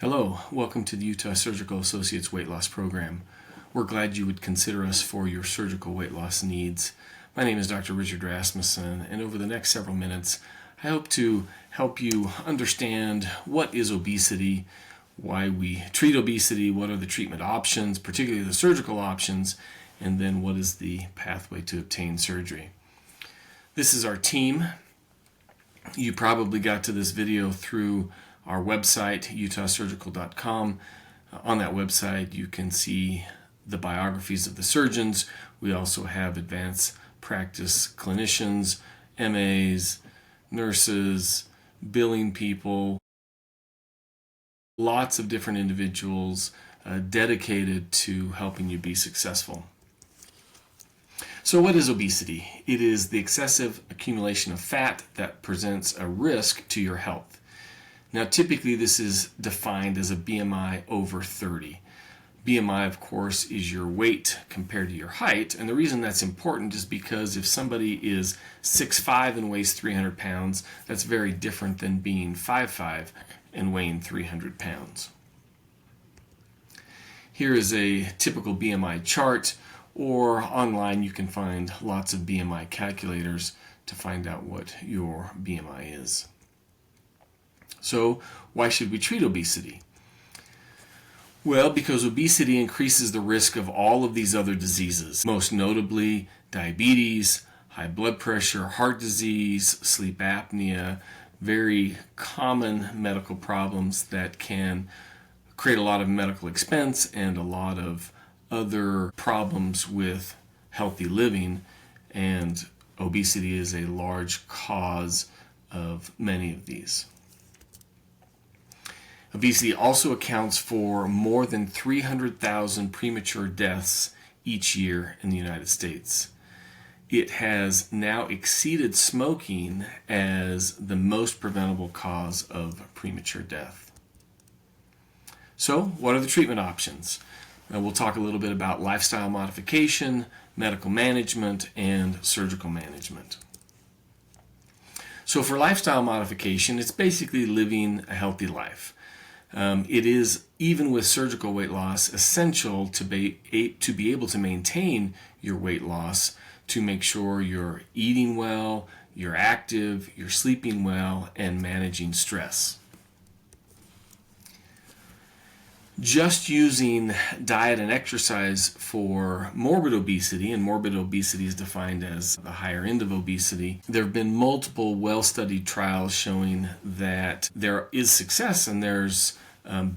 Hello, welcome to the Utah Surgical Associates Weight Loss Program. We're glad you would consider us for your surgical weight loss needs. My name is Dr. Richard Rasmussen, and over the next several minutes, I hope to help you understand what is obesity, why we treat obesity, what are the treatment options, particularly the surgical options, and then what is the pathway to obtain surgery. This is our team. You probably got to this video through our website, utahsurgical.com. On that website, you can see the biographies of the surgeons. We also have advanced practice clinicians, MAs, nurses, billing people, lots of different individuals dedicated to helping you be successful. So what is obesity? It is the excessive accumulation of fat that presents a risk to your health. Now, typically this is defined as a BMI over 30. BMI, of course, is your weight compared to your height, and the reason that's important is because if somebody is 6'5" and weighs 300 pounds, that's very different than being 5'5" and weighing 300 pounds. Here is a typical BMI chart, or online you can find lots of BMI calculators to find out what your BMI is. So, why should we treat obesity? Well, because obesity increases the risk of all of these other diseases, most notably diabetes, high blood pressure, heart disease, sleep apnea, very common medical problems that can create a lot of medical expense and a lot of other problems with healthy living, and obesity is a large cause of many of these. Obesity also accounts for more than 300,000 premature deaths each year in the United States. It has now exceeded smoking as the most preventable cause of premature death. So, what are the treatment options? We'll talk a little bit about lifestyle modification, medical management, and surgical management. So for lifestyle modification, it's basically living a healthy life. It is, even with surgical weight loss, essential to be able to maintain your weight loss, to make sure you're eating well, you're active, you're sleeping well, and managing stress. Just using diet and exercise for morbid obesity, and morbid obesity is defined as the higher end of obesity, there have been multiple well-studied trials showing that there is success and there's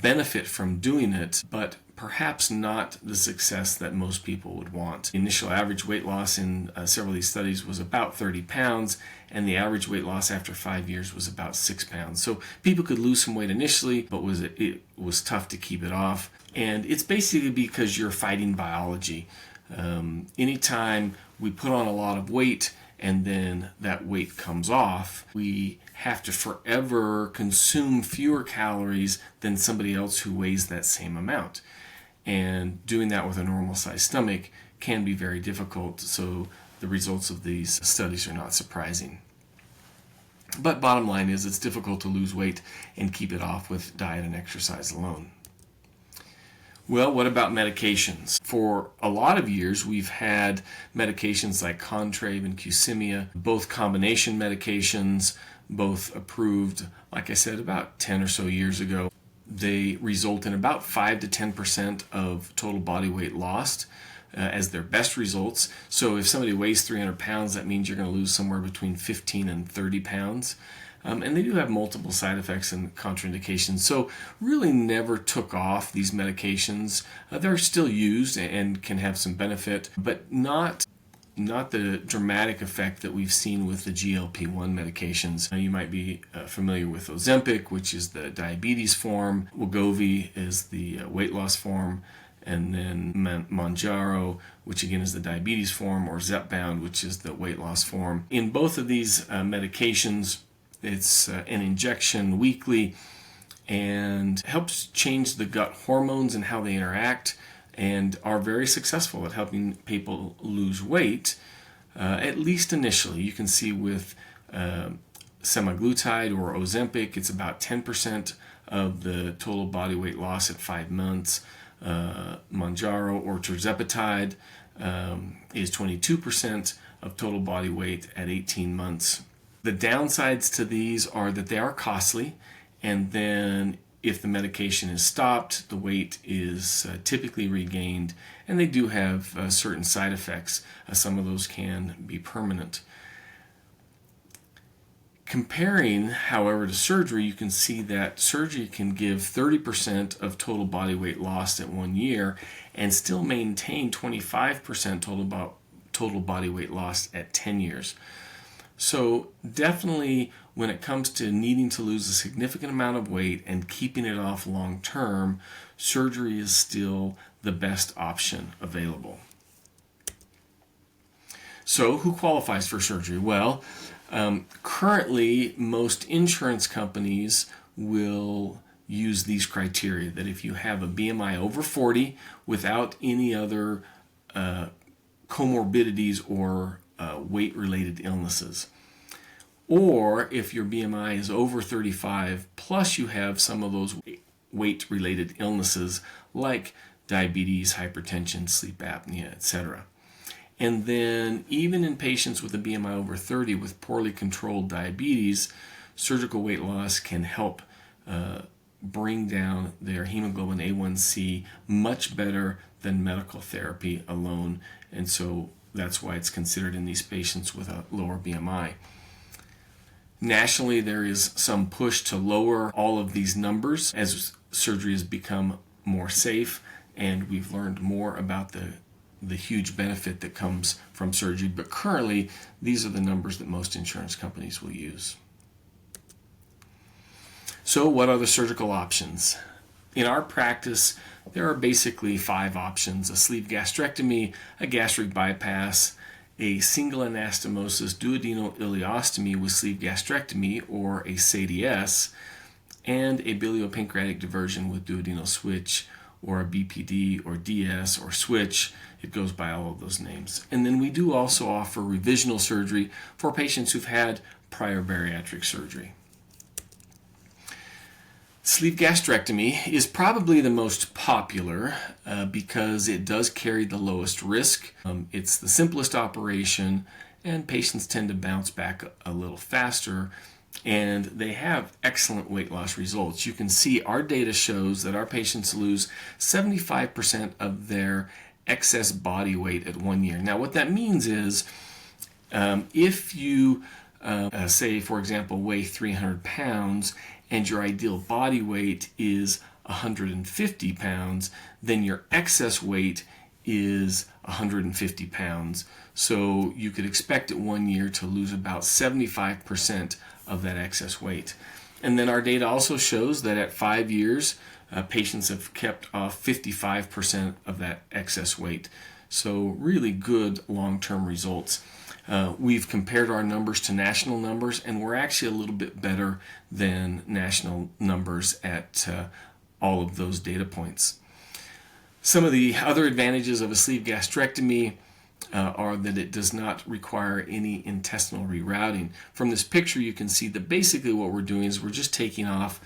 benefit from doing it, but perhaps not the success that most people would want. The initial average weight loss in several of these studies was about 30 pounds, and the average weight loss after 5 years was about 6 pounds. So people could lose some weight initially, but it was tough to keep it off. And it's basically because you're fighting biology. Anytime we put on a lot of weight and then that weight comes off, we have to forever consume fewer calories than somebody else who weighs that same amount. And doing that with a normal sized stomach can be very difficult, so the results of these studies are not surprising. But bottom line is, it's difficult to lose weight and keep it off with diet and exercise alone. Well, what about medications? For a lot of years, we've had medications like Contrave and Qsymia, both combination medications, both approved, like I said, about 10 or so years ago. They result in about 5 to 10% of total body weight lost as their best results. So if somebody weighs 300 pounds, that means you're going to lose somewhere between 15 and 30 pounds. And they do have multiple side effects and contraindications. So really never took off these medications. They're still used and can have some benefit, but not the dramatic effect that we've seen with the GLP-1 medications. You might be familiar with Ozempic, which is the diabetes form. Wegovy is the weight loss form. And then Mounjaro, which again is the diabetes form, or Zepbound, which is the weight loss form. In both of these medications, it's an injection weekly and helps change the gut hormones and how they interact, and are very successful at helping people lose weight, at least initially. You can see with semaglutide or Ozempic, it's about 10% of the total body weight loss at 5 months. Mounjaro or tirzepatide is 22% of total body weight at 18 months. The downsides to these are that they are costly, and then if the medication is stopped, the weight is typically regained, and they do have certain side effects. Some of those can be permanent. Comparing, however, to surgery, you can see that surgery can give 30% of total body weight lost at 1 year and still maintain 25% total body weight lost at 10 years. So definitely when it comes to needing to lose a significant amount of weight and keeping it off long term, surgery is still the best option available. So who qualifies for surgery? Well, currently most insurance companies will use these criteria, that if you have a BMI over 40 without any other comorbidities or weight-related illnesses, or if your BMI is over 35 plus you have some of those weight-related illnesses like diabetes, hypertension, sleep apnea, etc. And then even in patients with a BMI over 30 with poorly controlled diabetes, surgical weight loss can help bring down their hemoglobin A1C much better than medical therapy alone. And so that's why it's considered in these patients with a lower BMI. Nationally, there is some push to lower all of these numbers as surgery has become more safe, and we've learned more about the huge benefit that comes from surgery. But currently, these are the numbers that most insurance companies will use. So what are the surgical options? In our practice, there are basically 5 options: a sleeve gastrectomy, a gastric bypass, a single anastomosis duodenal ileostomy with sleeve gastrectomy, or a SADS, and a biliopancreatic diversion with duodenal switch, or a BPD or DS or switch. It goes by all of those names. And then we do also offer revisional surgery for patients who've had prior bariatric surgery. Sleeve gastrectomy is probably the most popular because it does carry the lowest risk. It's the simplest operation, and patients tend to bounce back a little faster, and they have excellent weight loss results. You can see our data shows that our patients lose 75% of their excess body weight at 1 year. Now what that means is if you say, for example, weigh 300 pounds and your ideal body weight is 150 pounds, then your excess weight is 150 pounds. So you could expect at 1 year to lose about 75% of that excess weight. And then our data also shows that at 5 years, patients have kept off 55% of that excess weight. So really good long-term results. We've compared our numbers to national numbers, and we're actually a little bit better than national numbers at all of those data points. Some of the other advantages of a sleeve gastrectomy are that it does not require any intestinal rerouting. From this picture, you can see that basically what we're doing is we're just taking off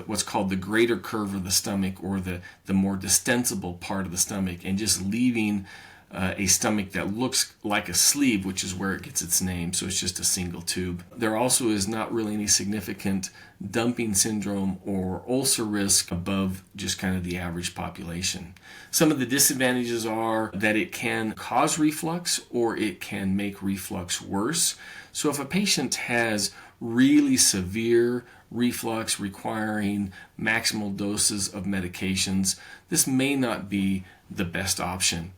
what's called the greater curve of the stomach, or the more distensible part of the stomach, and just leaving a stomach that looks like a sleeve, which is where it gets its name. So it's just a single tube. There also is not really any significant dumping syndrome or ulcer risk above just kind of the average population. Some of the disadvantages are that it can cause reflux, or it can make reflux worse. So if a patient has really severe reflux requiring maximal doses of medications, this may not be the best option.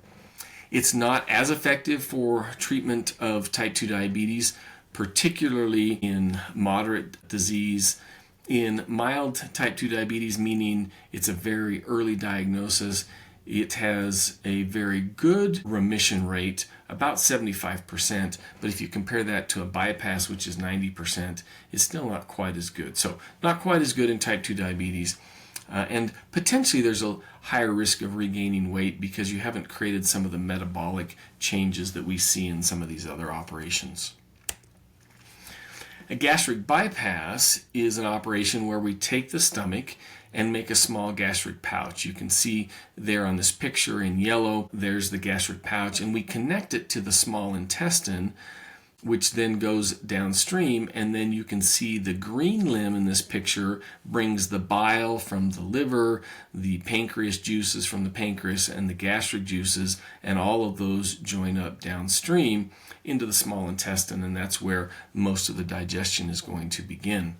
It's not as effective for treatment of type 2 diabetes, particularly in moderate disease. In mild type 2 diabetes, meaning it's a very early diagnosis, it has a very good remission rate, about 75%, but if you compare that to a bypass, which is 90%, it's still not quite as good. So not quite as good in type 2 diabetes. And potentially there's a higher risk of regaining weight because you haven't created some of the metabolic changes that we see in some of these other operations. A gastric bypass is an operation where we take the stomach and make a small gastric pouch. You can see there on this picture in yellow, there's the gastric pouch, and we connect it to the small intestine, which then goes downstream, and then you can see the green limb in this picture brings the bile from the liver, the pancreas juices from the pancreas, and the gastric juices, and all of those join up downstream into the small intestine, and that's where most of the digestion is going to begin.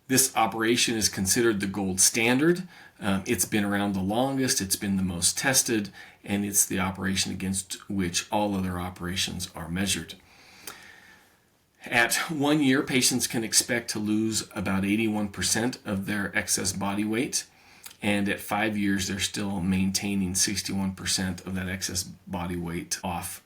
This operation is considered the gold standard. It's been around the longest, it's been the most tested, and it's the operation against which all other operations are measured. At 1 year, patients can expect to lose about 81% of their excess body weight, and at 5 years, they're still maintaining 61% of that excess body weight off.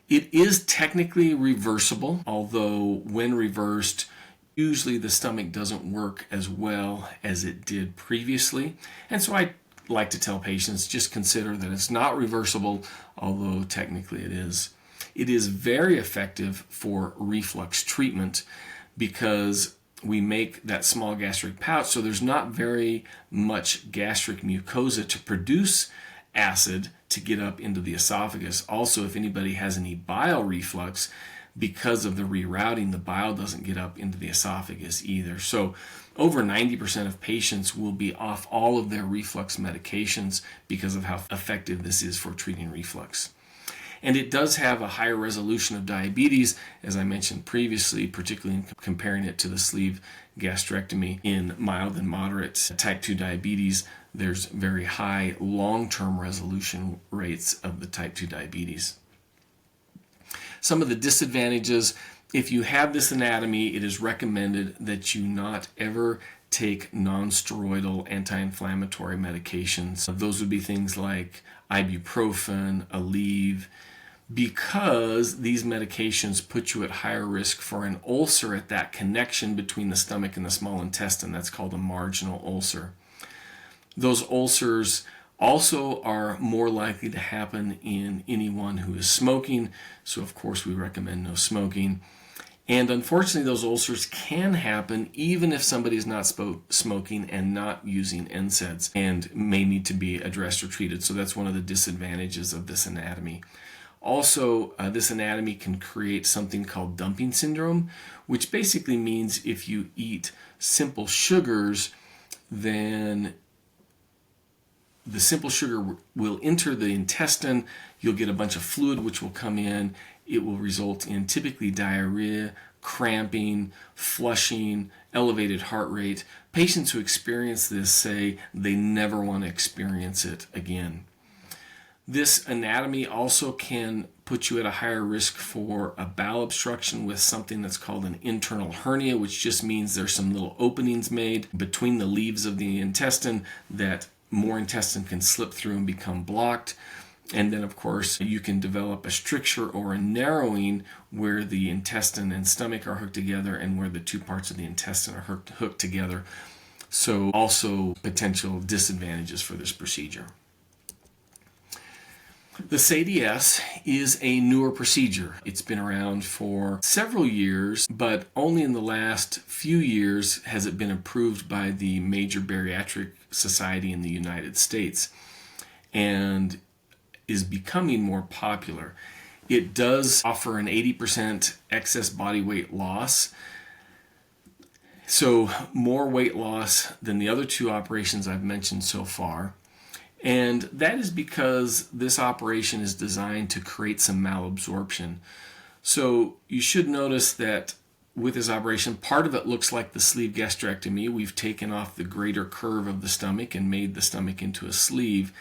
It is technically reversible, although when reversed, usually the stomach doesn't work as well as it did previously. And so I like to tell patients, just consider that it's not reversible, although technically it is. It is very effective for reflux treatment because we make that small gastric pouch, so there's not very much gastric mucosa to produce acid to get up into the esophagus. Also, if anybody has any bile reflux, because of the rerouting, the bile doesn't get up into the esophagus either. So over 90% of patients will be off all of their reflux medications because of how effective this is for treating reflux. And it does have a higher resolution of diabetes, as I mentioned previously, particularly in comparing it to the sleeve gastrectomy. In mild and moderate type 2 diabetes, there's very high long-term resolution rates of the type 2 diabetes. Some of the disadvantages: if you have this anatomy, it is recommended that you not ever take non-steroidal anti-inflammatory medications. Those would be things like ibuprofen, Aleve, because these medications put you at higher risk for an ulcer at that connection between the stomach and the small intestine. That's called a marginal ulcer. Those ulcers also are more likely to happen in anyone who is smoking, so of course we recommend no smoking. And unfortunately, those ulcers can happen even if somebody is not smoking and not using NSAIDs, and may need to be addressed or treated. So that's one of the disadvantages of this anatomy. Also, this anatomy can create something called dumping syndrome, which basically means if you eat simple sugars, then the simple sugar will enter the intestine. You'll get a bunch of fluid which will come in. It will result in typically diarrhea, cramping, flushing, elevated heart rate. Patients who experience this say they never want to experience it again. This anatomy also can put you at a higher risk for a bowel obstruction with something that's called an internal hernia, which just means there's some little openings made between the leaves of the intestine that more intestine can slip through and become blocked. And then, of course, you can develop a stricture or a narrowing where the intestine and stomach are hooked together and where the two parts of the intestine are hooked together. So also potential disadvantages for this procedure. The SADS is a newer procedure. It's been around for several years, but only in the last few years has it been approved by the major bariatric society in the United States and is becoming more popular. It does offer an 80% excess body weight loss, so more weight loss than the other two operations I've mentioned so far. And that is because this operation is designed to create some malabsorption. So you should notice that with this operation, part of it looks like the sleeve gastrectomy. We've taken off the greater curve of the stomach and made the stomach into a sleeve.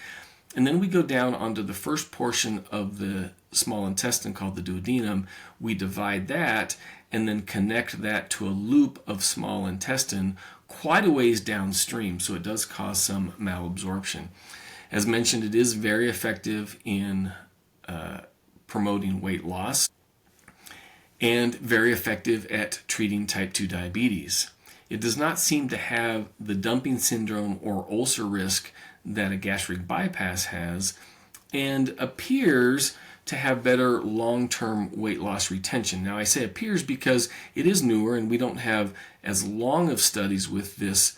And then we go down onto the first portion of the small intestine called the duodenum. We divide that and then connect that to a loop of small intestine quite a ways downstream. So it does cause some malabsorption. As mentioned, it is very effective in promoting weight loss and very effective at treating type 2 diabetes. It does not seem to have the dumping syndrome or ulcer risk that a gastric bypass has, and appears to have better long-term weight loss retention. Now I say appears because it is newer and we don't have as long of studies with this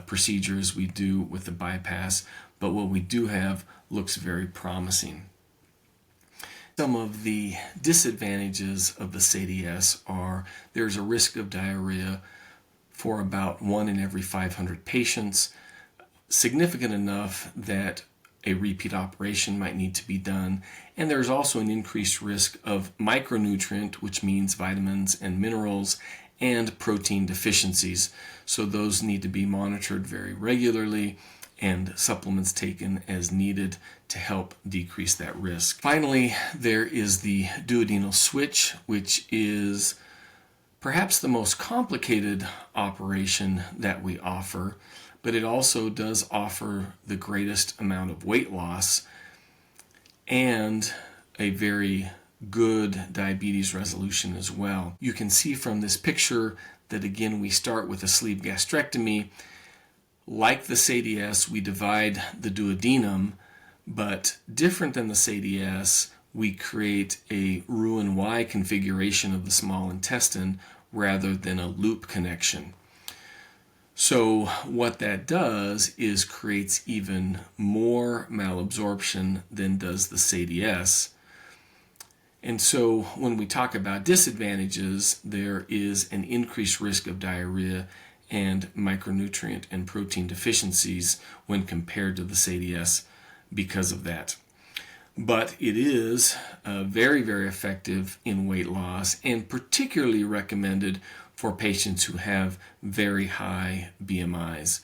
procedure as we do with the bypass, but what we do have looks very promising. Some of the disadvantages of the SADS are there's a risk of diarrhea for about 1 in every 500 patients, significant enough that a repeat operation might need to be done. And there's also an increased risk of micronutrient, which means vitamins and minerals, and protein deficiencies. So those need to be monitored very regularly and supplements taken as needed to help decrease that risk. Finally, there is the duodenal switch, which is perhaps the most complicated operation that we offer, but it also does offer the greatest amount of weight loss and a very good diabetes resolution as well. You can see from this picture that again we start with a sleeve gastrectomy. Like the SADS, we divide the duodenum, but different than the SADS, we create a Roux-en-Y configuration of the small intestine rather than a loop connection. So what that does is creates even more malabsorption than does the SADS. And so when we talk about disadvantages, there is an increased risk of diarrhea and micronutrient and protein deficiencies when compared to the SADS because of that. But it is very, very effective in weight loss and particularly recommended for patients who have very high BMIs.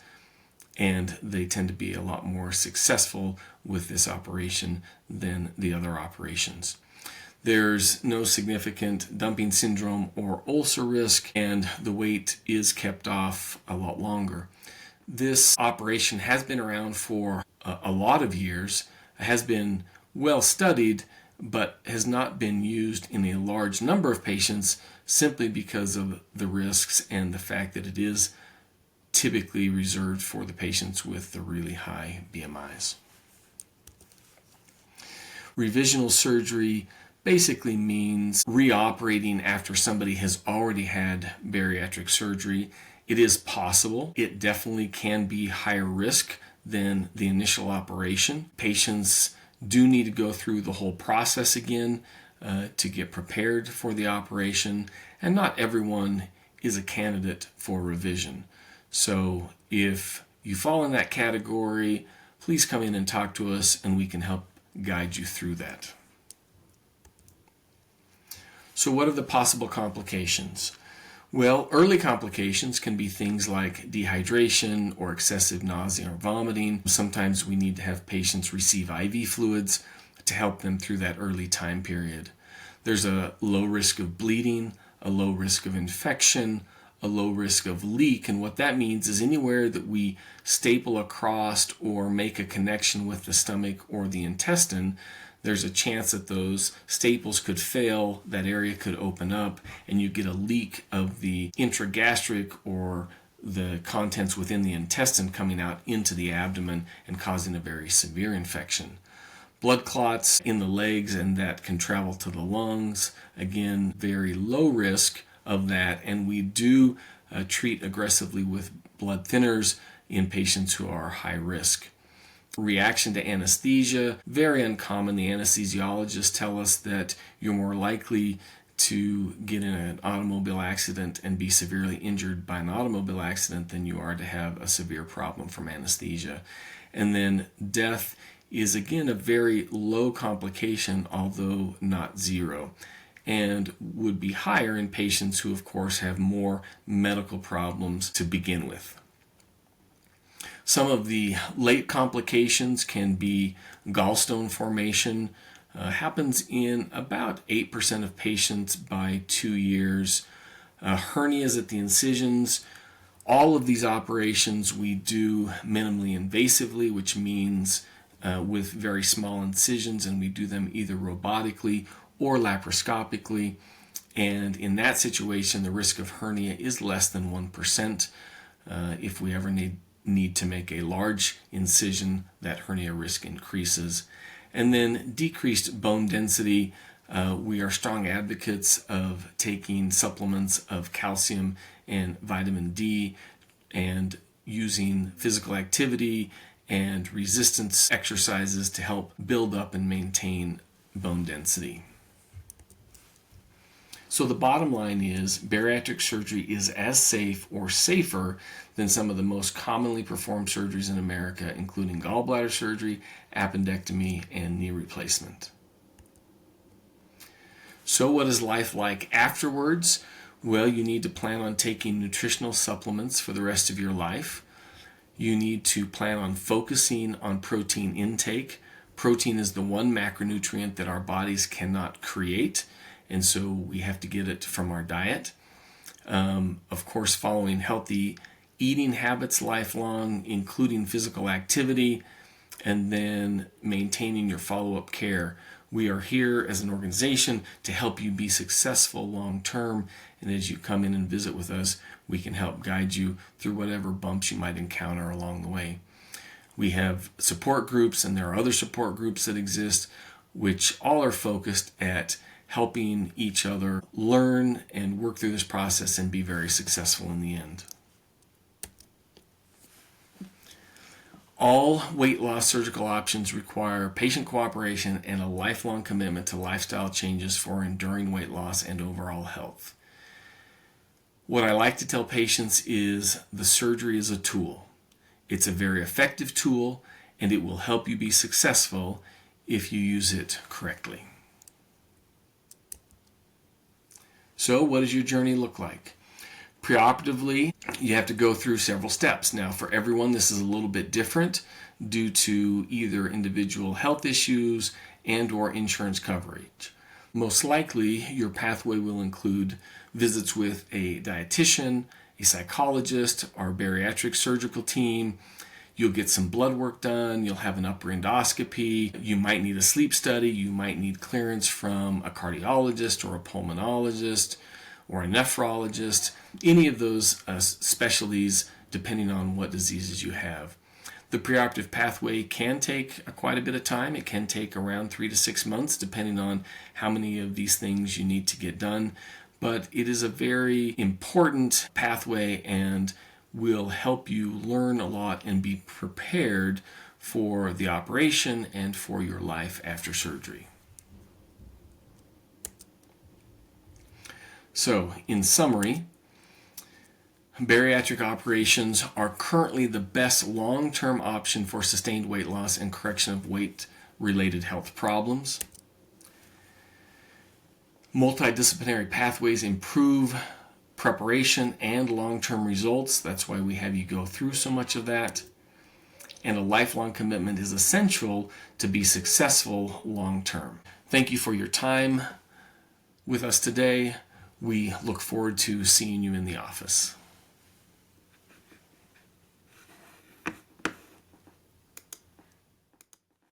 And they tend to be a lot more successful with this operation than the other operations. There's no significant dumping syndrome or ulcer risk, and the weight is kept off a lot longer. This operation has been around for a lot of years, has been well studied, but has not been used in a large number of patients simply because of the risks and the fact that it is typically reserved for the patients with the really high BMIs. Revisional surgery basically means reoperating after somebody has already had bariatric surgery. It is possible. It definitely can be higher risk than the initial operation. Patients do need to go through the whole process again to get prepared for the operation, and not everyone is a candidate for revision. So if you fall in that category, please come in and talk to us and we can help guide you through that. So what are the possible complications? Well, early complications can be things like dehydration or excessive nausea or vomiting. Sometimes we need to have patients receive IV fluids to help them through that early time period. There's a low risk of bleeding, a low risk of infection, a low risk of leak, and what that means is anywhere that we staple across or make a connection with the stomach or the intestine, there's a chance that those staples could fail, that area could open up, and you get a leak of the intragastric or the contents within the intestine coming out into the abdomen and causing a very severe infection. Blood clots in the legs, and that can travel to the lungs. Again, very low risk of that, and we do treat aggressively with blood thinners in patients who are high risk. Reaction to anesthesia, very uncommon. The anesthesiologists tell us that you're more likely to get in an automobile accident and be severely injured by an automobile accident than you are to have a severe problem from anesthesia. And then death is again a very low complication, although not zero, and would be higher in patients who of course have more medical problems to begin with. Some of the late complications can be gallstone formation. Happens in about 8% of patients by 2 years. Hernias at the incisions. All of these operations we do minimally invasively, which means with very small incisions, and we do them either robotically or laparoscopically. And in that situation, the risk of hernia is less than 1%. If we ever need to make a large incision, that hernia risk increases. And then decreased bone density. We are strong advocates of taking supplements of calcium and vitamin D and using physical activity and resistance exercises to help build up and maintain bone density. So the bottom line is bariatric surgery is as safe or safer than some of the most commonly performed surgeries in America, including gallbladder surgery, appendectomy, and knee replacement. So what is life like afterwards? Well, you need to plan on taking nutritional supplements for the rest of your life. You need to plan on focusing on protein intake. Protein is the one macronutrient that our bodies cannot create, and so we have to get it from our diet. Of course, following healthy eating habits lifelong, including physical activity, and then maintaining your follow-up care. We are here as an organization to help you be successful long term, and as you come in and visit with us, we can help guide you through whatever bumps you might encounter along the way. We have support groups, and there are other support groups that exist, which all are focused at helping each other learn and work through this process and be very successful in the end. All weight loss surgical options require patient cooperation and a lifelong commitment to lifestyle changes for enduring weight loss and overall health. What I like to tell patients is the surgery is a tool. It's a very effective tool, and it will help you be successful if you use it correctly. So what does your journey look like? Preoperatively, you have to go through several steps. Now, for everyone, this is a little bit different due to either individual health issues and or insurance coverage. Most likely, your pathway will include visits with a dietitian, a psychologist, our bariatric surgical team. You'll get some blood work done. You'll have an upper endoscopy. You might need a sleep study. You might need clearance from a cardiologist or a pulmonologist or a nephrologist, any of those specialties depending on what diseases you have. The preoperative pathway can take quite a bit of time. It can take around 3 to 6 months depending on how many of these things you need to get done. But it is a very important pathway and will help you learn a lot and be prepared for the operation and for your life after surgery. So, in summary, bariatric operations are currently the best long-term option for sustained weight loss and correction of weight-related health problems. Multidisciplinary pathways improve preparation and long-term results. That's why we have you go through so much of that. And a lifelong commitment is essential to be successful long-term. Thank you for your time with us today. We look forward to seeing you in the office.